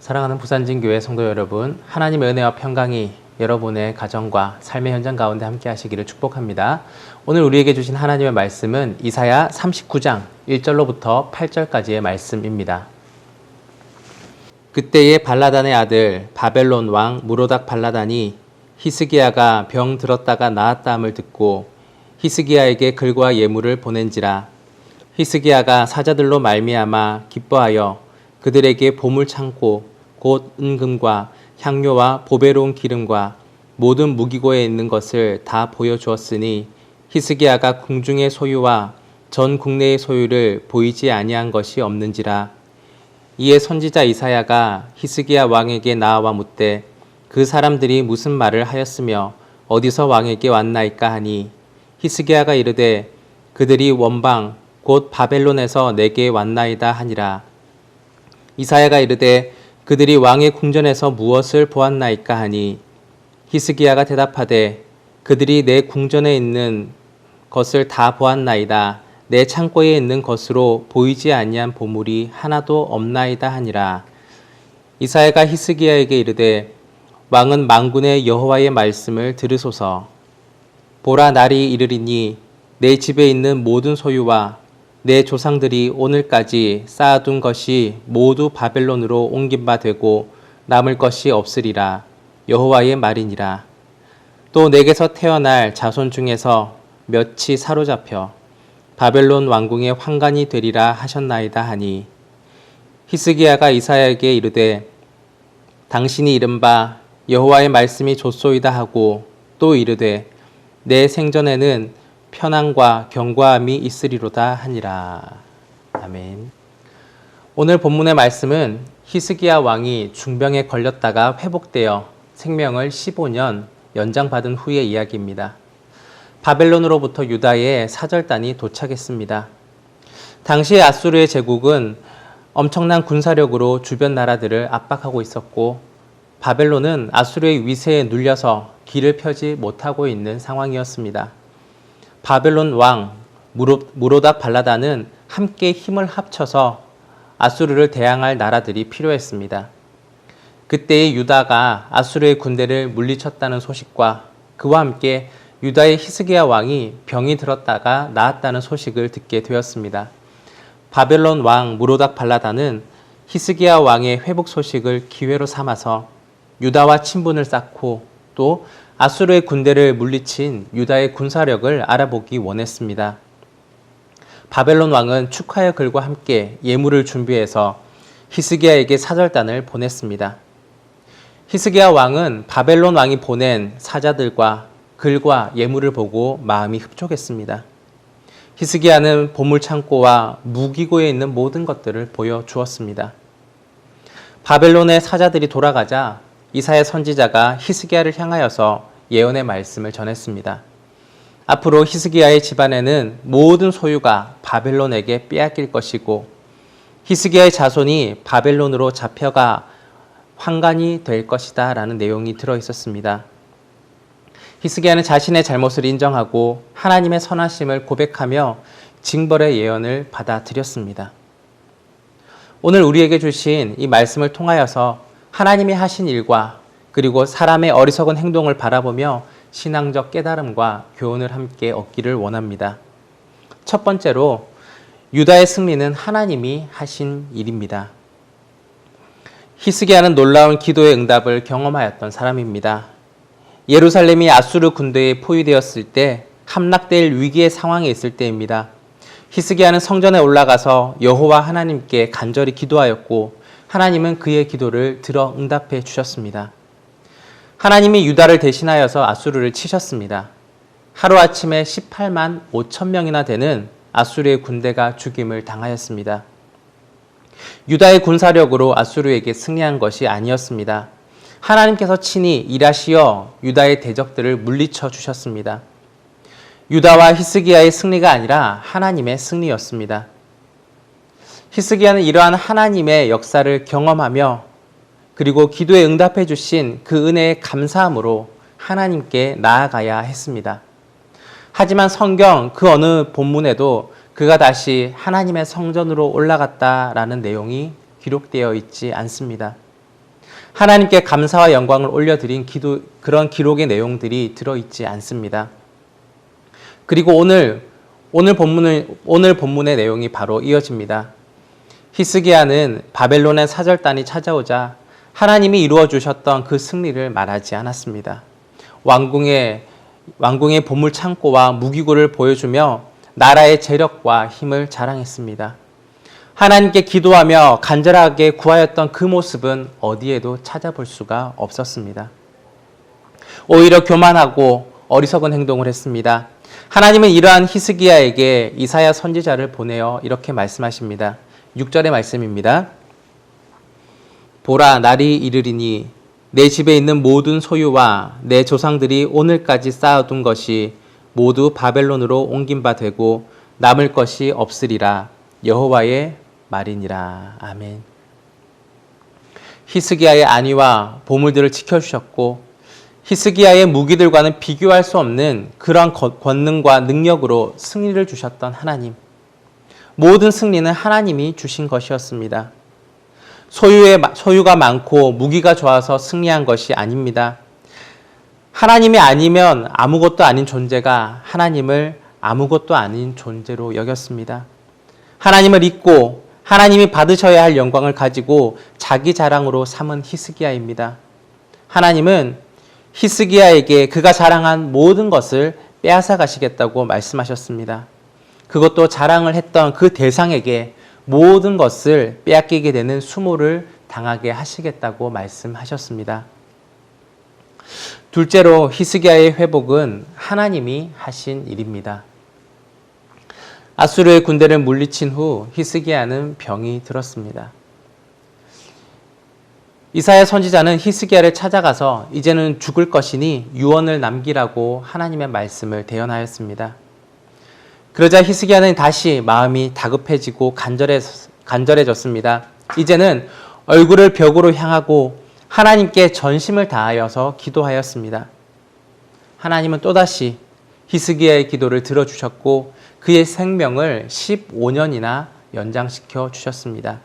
사랑하는 부산진교회 성도 여러분, 하나님의 은혜와 평강이 여러분의 가정과 삶의 현장 가운데 함께 하시기를 축복합니다. 오늘 우리에게 주신 하나님의 말씀은 이사야 39장 1절로부터 8절까지의 말씀입니다. 그때의 발라단의 아들 바벨론 왕 무로닥 발라단이 히스기야가 병 들었다가 나았다함을 듣고 히스기야에게 글과 예물을 보낸지라. 히스기야가 사자들로 말미암아 기뻐하여 그들에게 보물 창고 곧 은금과 향료와 보배로운 기름과 모든 무기고에 있는 것을 다 보여주었으니 히스기야가 궁중의 소유와 전 국내의 소유를 보이지 아니한 것이 없는지라. 이에 선지자 이사야가 히스기야 왕에게 나아와 묻되 그 사람들이 무슨 말을 하였으며 어디서 왕에게 왔나이까 하니 히스기야가 이르되 그들이 원방 곧 바벨론에서 내게 왔나이다 하니라. 이사야가 이르되 그들이 왕의 궁전에서 무엇을 보았나이까 하니 히스기야가 대답하되 그들이 내 궁전에 있는 것을 다 보았나이다. 내 창고에 있는 것으로 보이지 아니한 보물이 하나도 없나이다 하니라. 이사야가 히스기야에게 이르되 왕은 만군의 여호와의 말씀을 들으소서. 보라, 날이 이르리니 내 집에 있는 모든 소유와 내 조상들이 오늘까지 쌓아둔 것이 모두 바벨론으로 옮긴 바 되고 남을 것이 없으리라. 여호와의 말이니라. 또 내게서 태어날 자손 중에서 몇이 사로잡혀 바벨론 왕궁의 환관이 되리라 하셨나이다 하니 히스기야가 이사야에게 이르되 당신이 이른바 여호와의 말씀이 좋소이다 하고 또 이르되 내 생전에는 편안과 견고함이 있으리로다 하니라. 아멘. 오늘 본문의 말씀은 히스기야 왕이 중병에 걸렸다가 회복되어 생명을 15년 연장받은 후의 이야기입니다. 바벨론으로부터 유다에 사절단이 도착했습니다. 당시 아수르의 제국은 엄청난 군사력으로 주변 나라들을 압박하고 있었고 바벨론은 아수르의 위세에 눌려서 길을 펴지 못하고 있는 상황이었습니다. 바벨론 왕 무로닥 발라단은 함께 힘을 합쳐서 아수르를 대항할 나라들이 필요했습니다. 그때의 유다가 아수르의 군대를 물리쳤다는 소식과 그와 함께 유다의 히스기야 왕이 병이 들었다가 나았다는 소식을 듣게 되었습니다. 바벨론 왕 무로닥 발라단은 히스기야 왕의 회복 소식을 기회로 삼아서 유다와 친분을 쌓고 또 아수르의 군대를 물리친 유다의 군사력을 알아보기 원했습니다. 바벨론 왕은 축하의 글과 함께 예물을 준비해서 히스기야에게 사절단을 보냈습니다. 히스기야 왕은 바벨론 왕이 보낸 사자들과 글과 예물을 보고 마음이 흡족했습니다. 히스기야는 보물 창고와 무기고에 있는 모든 것들을 보여주었습니다. 바벨론의 사자들이 돌아가자 이사야 선지자가 히스기야를 향하여서 예언의 말씀을 전했습니다. 앞으로 히스기야의 집안에는 모든 소유가 바벨론에게 빼앗길 것이고 히스기야의 자손이 바벨론으로 잡혀가 환관이 될 것이다 라는 내용이 들어있었습니다. 히스기야는 자신의 잘못을 인정하고 하나님의 선하심을 고백하며 징벌의 예언을 받아들였습니다. 오늘 우리에게 주신 이 말씀을 통하여서 하나님이 하신 일과 그리고 사람의 어리석은 행동을 바라보며 신앙적 깨달음과 교훈을 함께 얻기를 원합니다. 첫 번째로 유다의 승리는 하나님이 하신 일입니다. 히스기야는 놀라운 기도의 응답을 경험하였던 사람입니다. 예루살렘이 아수르 군대에 포위되었을 때 함락될 위기의 상황에 있을 때입니다. 히스기야는 성전에 올라가서 여호와 하나님께 간절히 기도하였고 하나님은 그의 기도를 들어 응답해 주셨습니다. 하나님이 유다를 대신하여서 아수르를 치셨습니다. 하루아침에 18만 5천 명이나 되는 아수르의 군대가 죽임을 당하였습니다. 유다의 군사력으로 아수르에게 승리한 것이 아니었습니다. 하나님께서 친히 일하시어 유다의 대적들을 물리쳐 주셨습니다. 유다와 히스기야의 승리가 아니라 하나님의 승리였습니다. 히스기야는 이러한 하나님의 역사를 경험하며 그리고 기도에 응답해 주신 그 은혜에 감사함으로 하나님께 나아가야 했습니다. 하지만 성경 그 어느 본문에도 그가 다시 하나님의 성전으로 올라갔다라는 내용이 기록되어 있지 않습니다. 하나님께 감사와 영광을 올려드린 그런 기록의 내용들이 들어있지 않습니다. 그리고 오늘 본문의 내용이 바로 이어집니다. 히스기야는 바벨론의 사절단이 찾아오자 하나님이 이루어 주셨던 그 승리를 말하지 않았습니다. 왕궁의 보물 창고와 무기고를 보여주며 나라의 재력과 힘을 자랑했습니다. 하나님께 기도하며 간절하게 구하였던 그 모습은 어디에도 찾아볼 수가 없었습니다. 오히려 교만하고 어리석은 행동을 했습니다. 하나님은 이러한 히스기야에게 이사야 선지자를 보내어 이렇게 말씀하십니다. 6절의 말씀입니다. 보라, 날이 이르리니 내 집에 있는 모든 소유와 내 조상들이 오늘까지 쌓아둔 것이 모두 바벨론으로 옮긴 바 되고 남을 것이 없으리라. 여호와의 말이니라. 아멘. 히스기야의 안위와 보물들을 지켜주셨고 히스기야의 무기들과는 비교할 수 없는 그러한 권능과 능력으로 승리를 주셨던 하나님. 모든 승리는 하나님이 주신 것이었습니다. 소유가 많고 무기가 좋아서 승리한 것이 아닙니다. 하나님이 아니면 아무것도 아닌 존재가 하나님을 아무것도 아닌 존재로 여겼습니다. 하나님을 잊고 하나님이 받으셔야 할 영광을 가지고 자기 자랑으로 삼은 히스기야입니다. 하나님은 히스기야에게 그가 자랑한 모든 것을 빼앗아 가시겠다고 말씀하셨습니다. 그것도 자랑을 했던 그 대상에게 모든 것을 빼앗기게 되는 수모를 당하게 하시겠다고 말씀하셨습니다. 둘째로 히스기야의 회복은 하나님이 하신 일입니다. 아수르의 군대를 물리친 후 히스기야는 병이 들었습니다. 이사야 선지자는 히스기야를 찾아가서 이제는 죽을 것이니 유언을 남기라고 하나님의 말씀을 대언하였습니다. 그러자 히스기야는 다시 마음이 다급해지고 간절해졌습니다. 이제는 얼굴을 벽으로 향하고 하나님께 전심을 다하여서 기도하였습니다. 하나님은 또다시 히스기야의 기도를 들어주셨고 그의 생명을 15년이나 연장시켜 주셨습니다.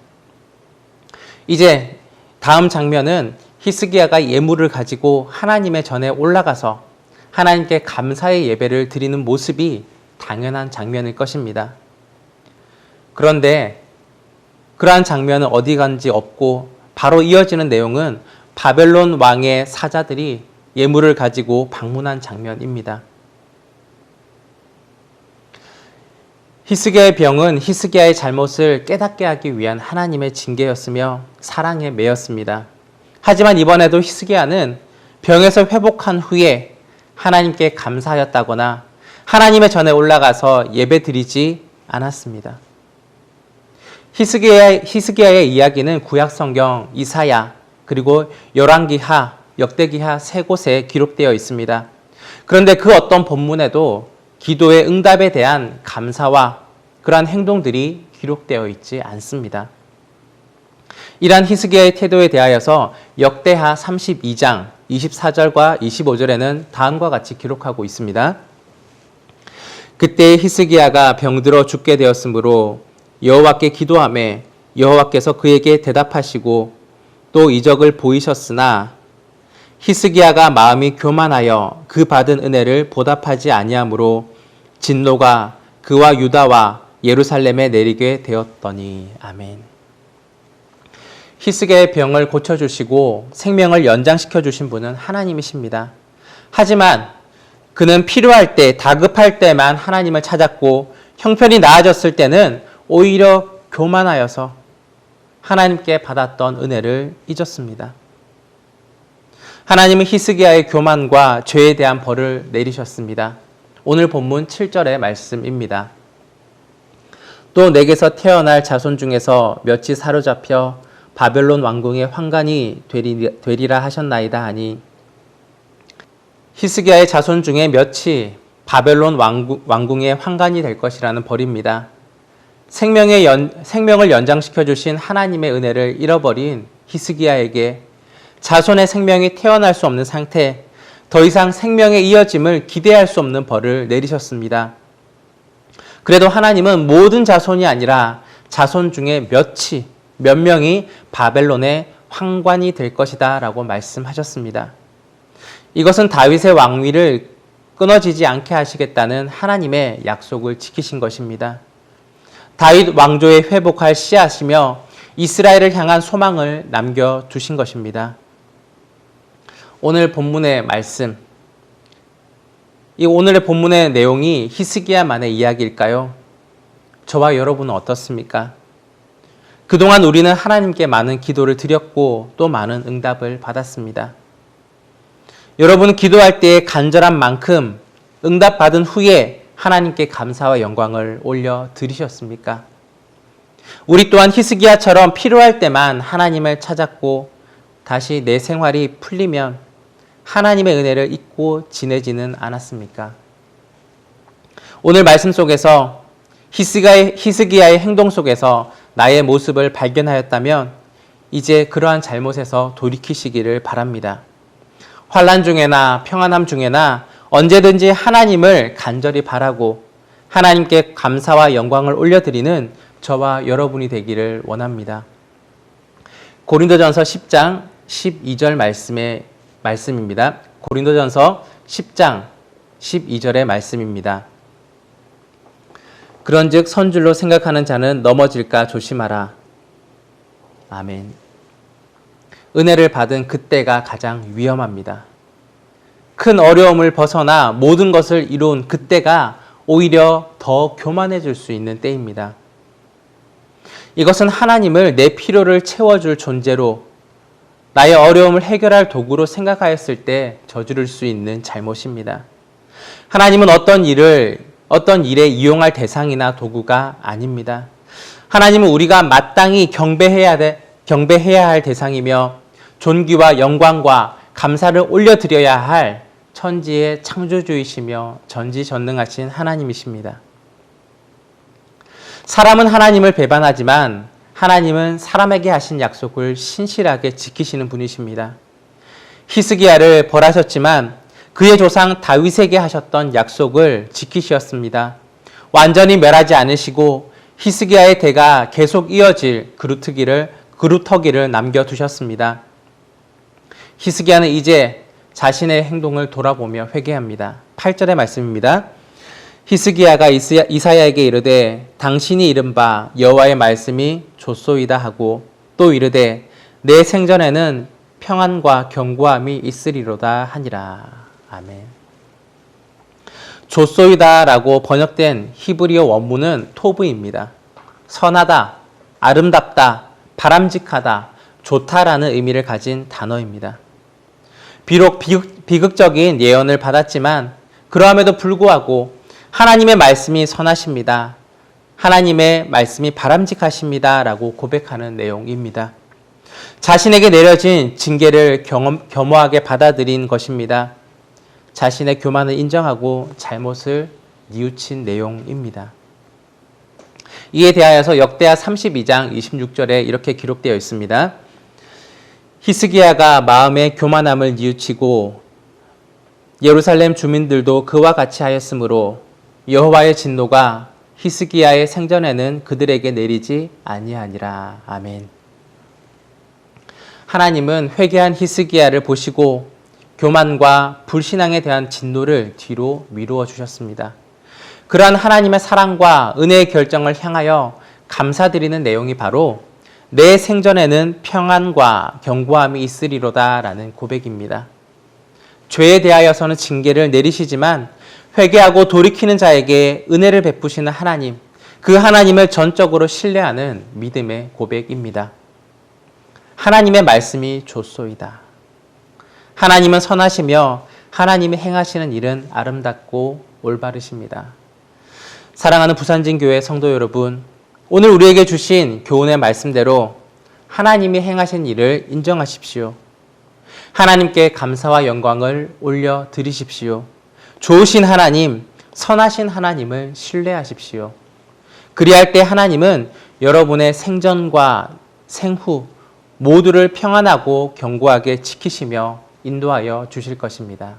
이제 다음 장면은 히스기야가 예물을 가지고 하나님의 전에 올라가서 하나님께 감사의 예배를 드리는 모습이 당연한 장면일 것입니다. 그런데 그러한 장면은 어디 간지 없고 바로 이어지는 내용은 바벨론 왕의 사자들이 예물을 가지고 방문한 장면입니다. 히스기야의 병은 히스기야의 잘못을 깨닫게 하기 위한 하나님의 징계였으며 사랑에 매였습니다. 하지만 이번에도 히스기야는 병에서 회복한 후에 하나님께 감사하였다거나 하나님의 전에 올라가서 예배드리지 않았습니다. 히스기야의 이야기는 구약성경 이사야 그리고 열왕기하, 역대기하 세 곳에 기록되어 있습니다. 그런데 그 어떤 본문에도 기도의 응답에 대한 감사와 그러한 행동들이 기록되어 있지 않습니다. 이러한 히스기야의 태도에 대하여서 역대하 32장 24절과 25절에는 다음과 같이 기록하고 있습니다. 그때 히스기야가 병들어 죽게 되었으므로 여호와께 기도하매 여호와께서 그에게 대답하시고 또 이적을 보이셨으나 히스기야가 마음이 교만하여 그 받은 은혜를 보답하지 아니하므로 진노가 그와 유다와 예루살렘에 내리게 되었더니. 아멘. 히스기야의 병을 고쳐주시고 생명을 연장시켜 주신 분은 하나님이십니다. 하지만 그는 필요할 때, 다급할 때만 하나님을 찾았고 형편이 나아졌을 때는 오히려 교만하여서 하나님께 받았던 은혜를 잊었습니다. 하나님은 히스기야의 교만과 죄에 대한 벌을 내리셨습니다. 오늘 본문 7절의 말씀입니다. 또 내게서 태어날 자손 중에서 몇이 사로잡혀 바벨론 왕궁의 환관이 되리라 하셨나이다 하니, 히스기야의 자손 중에 몇이 바벨론 왕궁의 환관이 될 것이라는 벌입니다. 생명을 연장시켜 주신 하나님의 은혜를 잃어버린 히스기야에게 자손의 생명이 태어날 수 없는 상태, 더 이상 생명의 이어짐을 기대할 수 없는 벌을 내리셨습니다. 그래도 하나님은 모든 자손이 아니라 자손 중에 몇 명이 바벨론의 황관이 될 것이다 라고 말씀하셨습니다. 이것은 다윗의 왕위를 끊어지지 않게 하시겠다는 하나님의 약속을 지키신 것입니다. 다윗 왕조에 회복할 씨앗이며 이스라엘을 향한 소망을 남겨두신 것입니다. 오늘 본문의 말씀, 이 오늘의 본문의 내용이 히스기야만의 이야기일까요? 저와 여러분은 어떻습니까? 그동안 우리는 하나님께 많은 기도를 드렸고 또 많은 응답을 받았습니다. 여러분은 기도할 때에 간절한 만큼 응답받은 후에 하나님께 감사와 영광을 올려 드리셨습니까? 우리 또한 히스기야처럼 필요할 때만 하나님을 찾았고 다시 내 생활이 풀리면 하나님의 은혜를 잊고 지내지는 않았습니까? 오늘 말씀 속에서 히스기야의 행동 속에서 나의 모습을 발견하였다면 이제 그러한 잘못에서 돌이키시기를 바랍니다. 환난 중에나 평안함 중에나 언제든지 하나님을 간절히 바라고 하나님께 감사와 영광을 올려드리는 저와 여러분이 되기를 원합니다. 고린도전서 10장 12절 말씀입니다. 고린도전서 10장 12절의 말씀입니다. 그런즉 선줄로 생각하는 자는 넘어질까 조심하라. 아멘. 은혜를 받은 그때가 가장 위험합니다. 큰 어려움을 벗어나 모든 것을 이룬 그때가 오히려 더 교만해질 수 있는 때입니다. 이것은 하나님을 내 필요를 채워줄 존재로 나의 어려움을 해결할 도구로 생각하였을 때 저지를 수 있는 잘못입니다. 하나님은 어떤 일에 이용할 대상이나 도구가 아닙니다. 하나님은 우리가 마땅히 경배해야 할 대상이며 존귀와 영광과 감사를 올려드려야 할 천지의 창조주이시며 전지전능하신 하나님이십니다. 사람은 하나님을 배반하지만 하나님은 사람에게 하신 약속을 신실하게 지키시는 분이십니다. 히스기야를 벌하셨지만 그의 조상 다윗에게 하셨던 약속을 지키셨습니다. 완전히 멸하지 않으시고 히스기야의 대가 계속 이어질 그루터기를 남겨두셨습니다. 히스기야는 이제 자신의 행동을 돌아보며 회개합니다. 8절의 말씀입니다. 히스기야가 이사야에게 이르되 당신이 이른 바 여호와의 말씀이 좋소이다 하고 또 이르되 내 생전에는 평안과 견고함이 있으리로다 하니라. 아멘. 좋소이다라고 번역된 히브리어 원문은 토브입니다. 선하다, 아름답다, 바람직하다, 좋다라는 의미를 가진 단어입니다. 비록 비극적인 예언을 받았지만 그러함에도 불구하고 하나님의 말씀이 선하십니다. 하나님의 말씀이 바람직하십니다. 라고 고백하는 내용입니다. 자신에게 내려진 징계를 겸허하게 받아들인 것입니다. 자신의 교만을 인정하고 잘못을 뉘우친 내용입니다. 이에 대하여서 역대하 32장 26절에 이렇게 기록되어 있습니다. 히스기야가 마음의 교만함을 뉘우치고 예루살렘 주민들도 그와 같이 하였으므로 여호와의 진노가 히스기야의 생전에는 그들에게 내리지 아니하니라. 아멘. 하나님은 회개한 히스기야를 보시고 교만과 불신앙에 대한 진노를 뒤로 미루어 주셨습니다. 그러한 하나님의 사랑과 은혜의 결정을 향하여 감사드리는 내용이 바로 내 생전에는 평안과 견고함이 있으리로다 라는 고백입니다. 죄에 대하여서는 징계를 내리시지만 회개하고 돌이키는 자에게 은혜를 베푸시는 하나님, 그 하나님을 전적으로 신뢰하는 믿음의 고백입니다. 하나님의 말씀이 좋소이다. 하나님은 선하시며 하나님이 행하시는 일은 아름답고 올바르십니다. 사랑하는 부산진교회 성도 여러분, 오늘 우리에게 주신 교훈의 말씀대로 하나님이 행하신 일을 인정하십시오. 하나님께 감사와 영광을 올려드리십시오. 좋으신 하나님, 선하신 하나님을 신뢰하십시오. 그리할 때 하나님은 여러분의 생전과 생후 모두를 평안하고 견고하게 지키시며 인도하여 주실 것입니다.